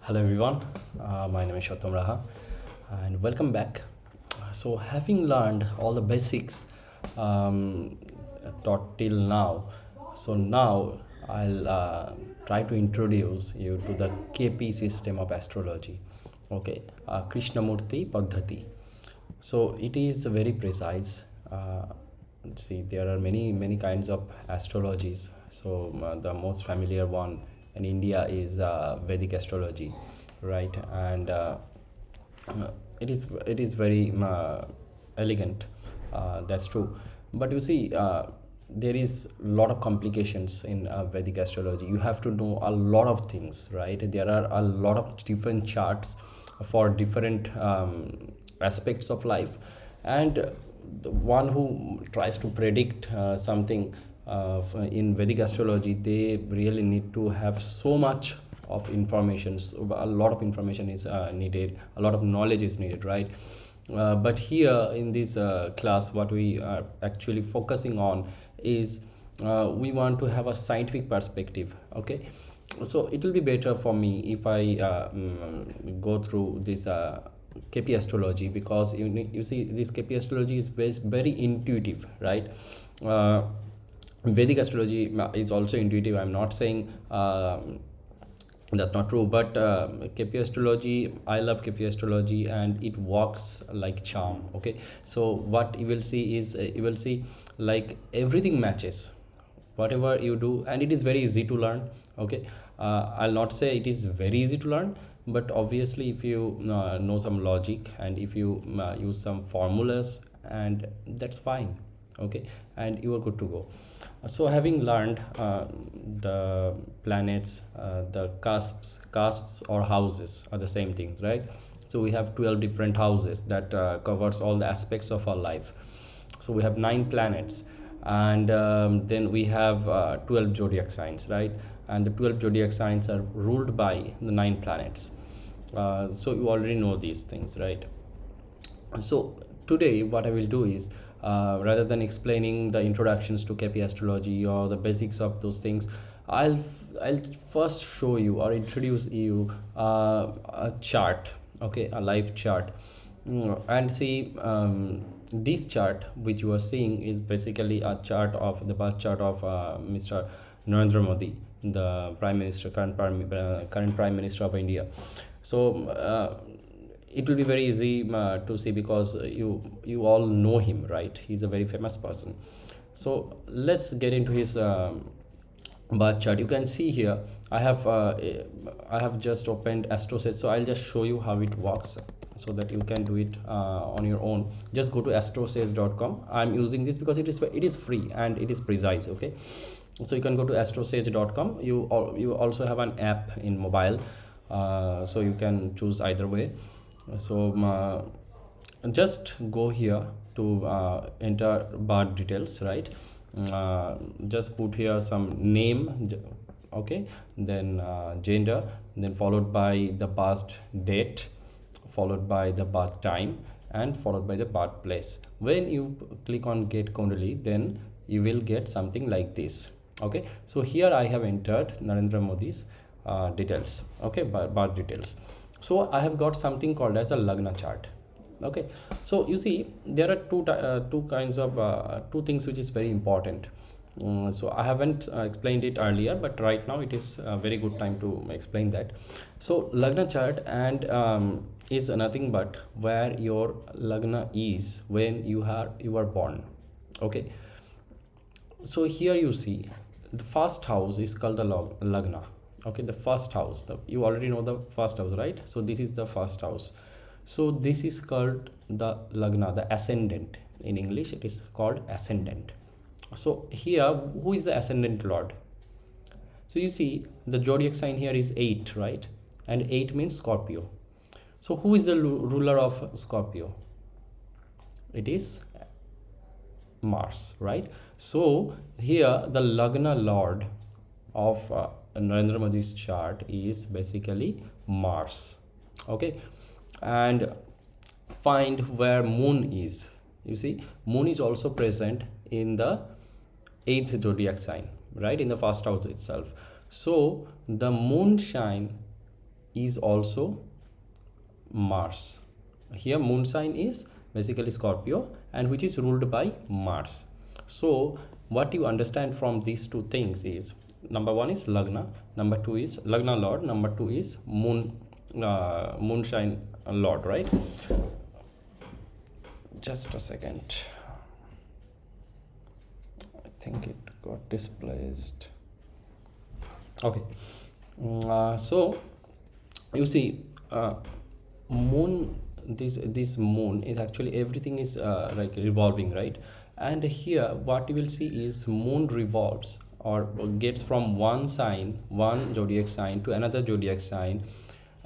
Hello everyone, my name is Satyam Raha and welcome back. So, having learned all the basics um, taught till now, so now I'll try to introduce you to the KP system of astrology. Okay, Krishnamurti Paddhati. So, it is very precise. See, there are many kinds of astrologies. So, the most familiar one in India is Vedic astrology, right? And it is very elegant. That's true. But you see, there is a lot of complications in Vedic astrology. You have to know a lot of things, right? There are a lot of different charts for different aspects of life, and the one who tries to predict something in Vedic astrology, they really need to have so much of information. So a lot of information is needed, a lot of knowledge is needed, right? But here in this class, what we are actually focusing on is we want to have a scientific perspective. Okay, so it will be better for me if I go through this KP astrology, because you see, this KP astrology is very intuitive, right? Vedic astrology is also intuitive. I'm not saying that's not true, but KP astrology, I love KP astrology, and it works like charm. Okay, so what you will see is you will see like everything matches whatever you do, and it is very easy to learn. Okay, I'll not say it is very easy to learn, but obviously if you know some logic, and if you use some formulas, and that's fine. Okay, and you are good to go. So having learned the planets, the castes or houses are the same things, right? So we have 12 different houses that covers all the aspects of our life. So we have 9 planets, and then we have 12 zodiac signs, right? And the 12 zodiac signs are ruled by the 9 planets. So you already know these things, right? So today what I will do is, rather than explaining the introductions to KP astrology or the basics of those things, I'll first show you or introduce you a chart. Okay, a live chart. And see, this chart which you are seeing is basically a chart of the birth chart of Mr. Narendra Modi, the prime minister, current prime minister of India. So it will be very easy to see, because you all know him, right? He's a very famous person. So let's get into his birth chart. You can see here I have just opened Astrosage, so I'll just show you how it works, so that you can do it on your own. Just go to astrosage.com. I'm using this because it is free and it is precise. Okay, so you can go to astrosage.com. You also have an app in mobile, so you can choose either way. So just go here to enter birth details, right? Just put here some name, okay, then gender, then followed by the birth date, followed by the birth time, and followed by the birthplace. When you click on get kundli, then you will get something like this. Okay, so here I have entered Narendra Modi's details. Okay, birth details. So I have got something called as a Lagna chart. Okay, so you see, there are two kinds of two things which is very important. So I haven't explained it earlier, but right now it is a very good time to explain that. So Lagna chart and is nothing but where your Lagna is when you are born. Okay, so here you see the first house is called the Lagna. Okay, the first house, you already know the first house, right? So this is the first house. So this is called the Lagna, the ascendant. In English it is called ascendant. So here, who is the ascendant lord? So you see, the zodiac sign here is 8, right? And 8 means Scorpio. So who is the ruler of Scorpio? It is Mars, right? So here the Lagna lord of Narendra Modi's chart is basically Mars. Okay, and find where moon is. You see, moon is also present in the 8th zodiac sign, right, in the first house itself. So the moon shine is also Mars. Here moon sign is basically Scorpio, and which is ruled by Mars. So what you understand from these two things is, number one is Lagna, number two is Lagna Lord, number two is moonshine Lord, right? Just a second, I think it got displaced. Okay. So you see, moon, this moon is actually, everything is like revolving, right? And here what you will see is moon revolves or gets from one sign, one zodiac sign to another zodiac sign.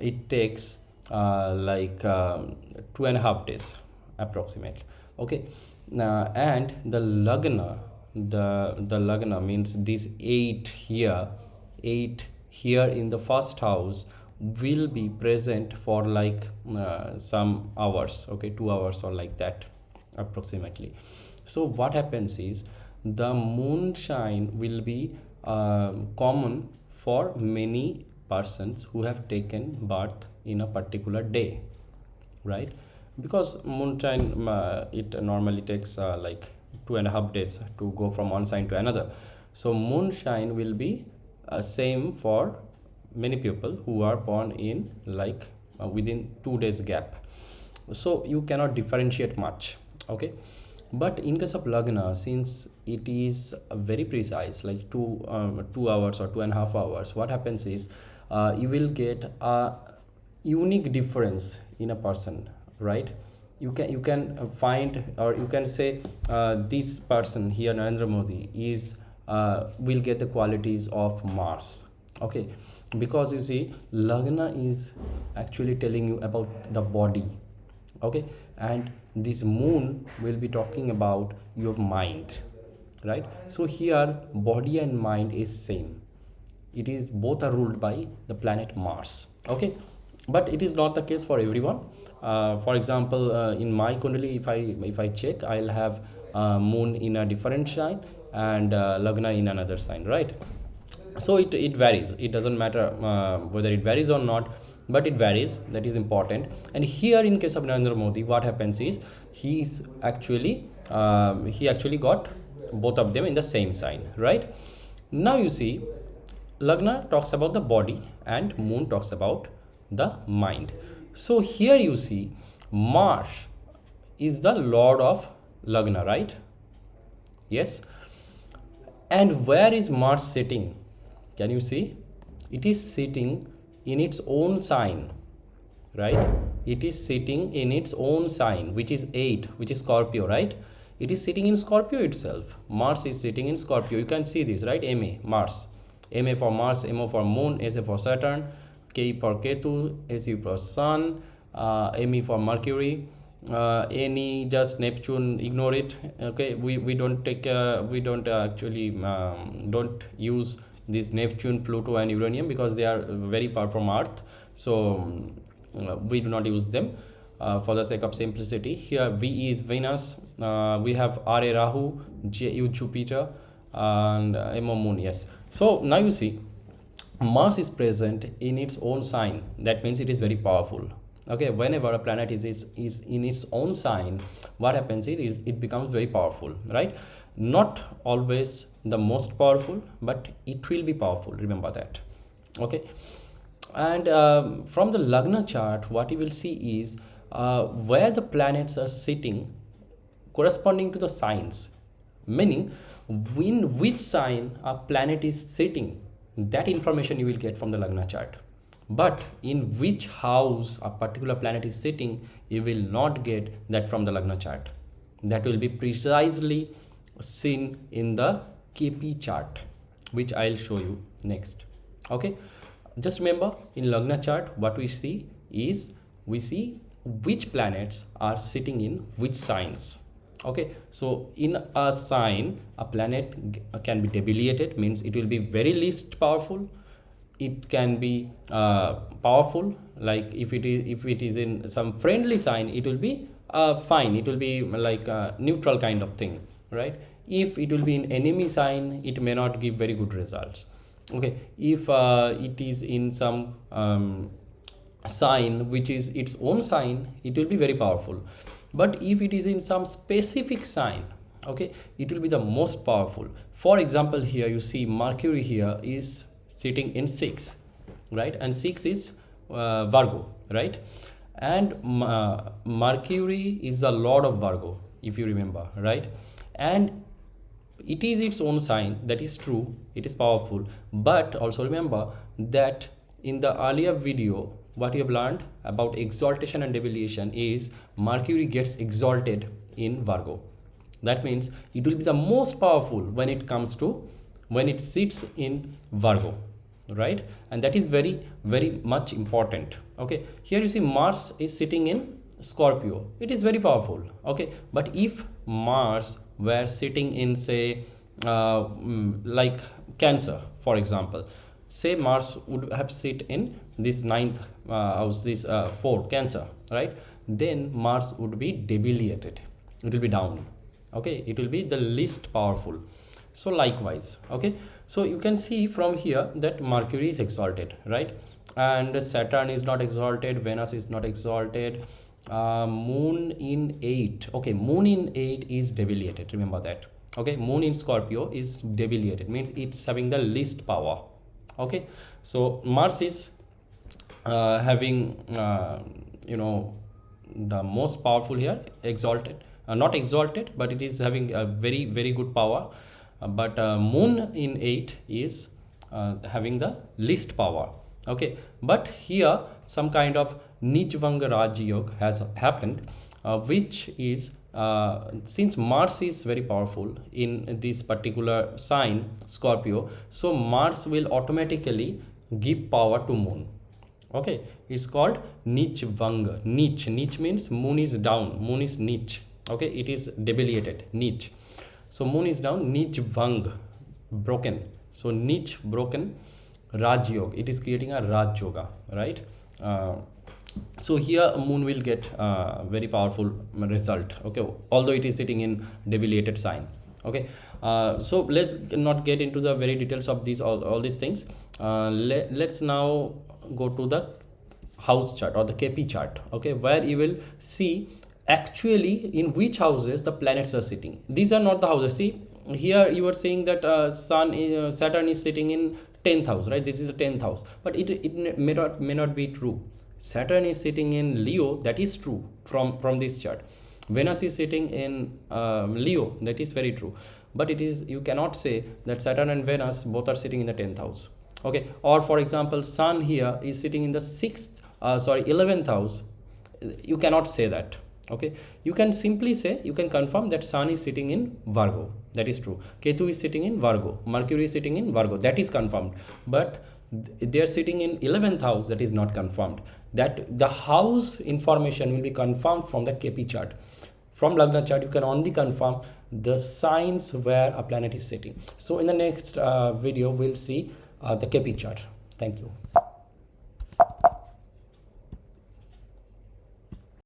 It takes 2.5 days approximately. Okay. And the Lagna, the Lagna means this 8 here, 8 here in the first house will be present for some hours, okay, 2 hours or like that approximately. So what happens is, the moonshine will be common for many persons who have taken birth in a particular day, right? Because moonshine, it normally takes 2.5 days to go from one sign to another. So moonshine will be same for many people who are born in within 2 days gap. So you cannot differentiate much, okay? But in case of Lagna, since it is very precise, like 2 hours or 2.5 hours, what happens is, you will get a unique difference in a person, right? You can find, or you can say, this person here, Narendra Modi, is will get the qualities of Mars, okay? Because you see, Lagna is actually telling you about the body, okay? And this moon will be talking about your mind, right? So here body and mind is same. It is, both are ruled by the planet Mars, okay? But it is not the case for everyone. For example, in my kundli, if I check, I'll have moon in a different sign and Lagna in another sign, right? So it varies. It doesn't matter whether it varies or not, but it varies. That is important. And here in case of Narendra Modi, what happens is, he actually got both of them in the same sign, right? Now you see, Lagna talks about the body and moon talks about the mind. So here you see, Mars is the lord of Lagna, right? Yes. And where is Mars sitting? Can you see? It is sitting in its own sign, right? It is sitting in its own sign, which is 8, which is Scorpio, right? It is sitting in Scorpio itself. Mars is sitting in Scorpio. You can see this, right? MA, Mars. MA for Mars, MO for Moon, SA for Saturn, K for Ketu, SU for Sun, ME for Mercury, any just Neptune, ignore it, okay? We don't take, we don't actually don't use this Neptune, Pluto and Uranium, because they are very far from Earth. So we do not use them for the sake of simplicity. Here VE is Venus, we have RA Rahu, JU Jupiter, and MO Moon, yes. So now you see, Mars is present in its own sign. That means it is very powerful, okay? Whenever a planet is in its own sign, what happens is, it becomes very powerful, right? Not always the most powerful, but it will be powerful, remember that, okay? And from the Lagna chart, what you will see is where the planets are sitting corresponding to the signs, meaning in which sign a planet is sitting, that information you will get from the Lagna chart. But in which house a particular planet is sitting, you will not get that from the Lagna chart. That will be precisely seen in the KP chart, which I'll show you next, okay? Just remember, in Lagna chart, what we see is, we see which planets are sitting in which signs, okay? So in a sign, a planet can be debilitated, means it will be very least powerful. It can be powerful, like if it is in some friendly sign, it will be fine, it will be like a neutral kind of thing, right? If it will be in enemy sign, it may not give very good results, okay? If it is in some sign which is its own sign, it will be very powerful. But if it is in some specific sign, okay, it will be the most powerful. For example, here you see Mercury here is sitting in 6, right, and 6 is Virgo, right, and Mercury is the lord of Virgo, if you remember, right, and it is its own sign, that is true, it is powerful. But also remember that in the earlier video what you have learned about exaltation and debilitation is Mercury gets exalted in Virgo. That means it will be the most powerful when it comes to when it sits in Virgo, right, and that is very very much important. Okay, here you see Mars is sitting in Scorpio, it is very powerful. Okay, but if Mars were sitting in, say, like Cancer, for example, say Mars would have sit in this ninth house, this 4 Cancer, right, then Mars would be debilitated, it will be down. Okay, it will be the least powerful. So likewise, okay, so you can see from here that Mercury is exalted, right, and Saturn is not exalted, Venus is not exalted, Moon in 8, okay, Moon in 8 is debilitated, remember that. Okay, Moon in Scorpio is debilitated, means it's having the least power. Okay, so Mars is having you know, the most powerful here, exalted, not exalted, but it is having a very very good power. But Moon in 8 is having the least power. Okay, but here some kind of Nijvanga Raj Yoga has happened, which is since Mars is very powerful in this particular sign Scorpio, so Mars will automatically give power to Moon. Okay, it's called Nijvanga. Nich means Moon is down, Moon is Nich. Okay, it is debilitated, Nich. So Moon is down, Nijvang, broken. So Nich, broken, Raj Yoga, it is creating a Raj Yoga, right? So here Moon will get very powerful result. Okay, although it is sitting in debilitated sign. Okay, so let's not get into the very details of these all these things. Let's now go to the house chart or the KP chart. Okay, where you will see actually in which houses the planets are sitting. These are not the houses. See here you are saying that Saturn is sitting in 10th house, right? This is the 10th house, but it may not be true. Saturn is sitting in Leo, that is true from this chart. Venus is sitting in Leo, that is very true, but it is, you cannot say that Saturn and Venus both are sitting in the 10th house. Okay, or for example Sun here is sitting in the 11th house, you cannot say that. Okay, you can simply say, you can confirm that Sun is sitting in Virgo, that is true. Ketu is sitting in Virgo, Mercury is sitting in Virgo, that is confirmed, but they are sitting in 11th house, that is not confirmed. That the house information will be confirmed from the KP chart. From Lagna chart you can only confirm the signs where a planet is sitting. So in the next video we'll see the KP chart. Thank you.